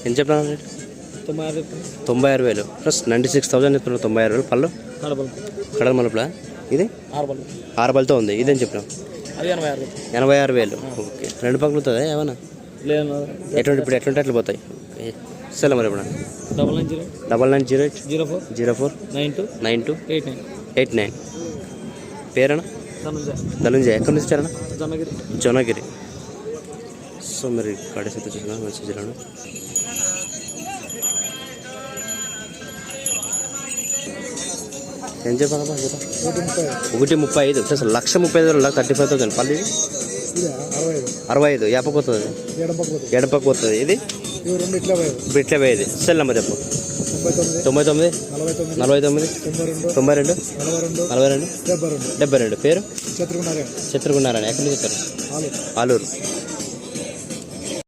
ఎంత చెప్పినా? 96,000 ప్లస్ 96,000 చెప్తున్నావు. 96,000 పళ్ళు కడల మలుపులా? ఇది 6 పళ్ళతో ఉంది. ఇదేం చెప్పినావు? 86,000. ఓకే. 2 పక్కలు అవుతుందా ఏమన్నా? ఎటువంటి ఇప్పుడు ఎట్లుంటే అట్లా పోతాయి. సరే మరి ఇప్పుడు 9908049289 పేరేనా? ధనుంజయ. ఎక్కడి నుంచి వచ్చారన్నా? జొన్నగిరి. సో మరి కడేసి చూసిన మెసేజ్ రాను. ఏం చెప్పాలి? 1,35,000 ప్లస్ 1,35,000 35,000 పల్లి 65 యాపకు పోతుంది. ఎడపకు పోతుంది. ఇది ఇప్పుడు ఇట్లా పోయేది. సెల్ నెంబర్ చెప్పు. 99 49 92 42 72. పేరు? శత్రుగున్నారాయణ. ఎక్కడి నుంచి వచ్చారు? ఆలూరు.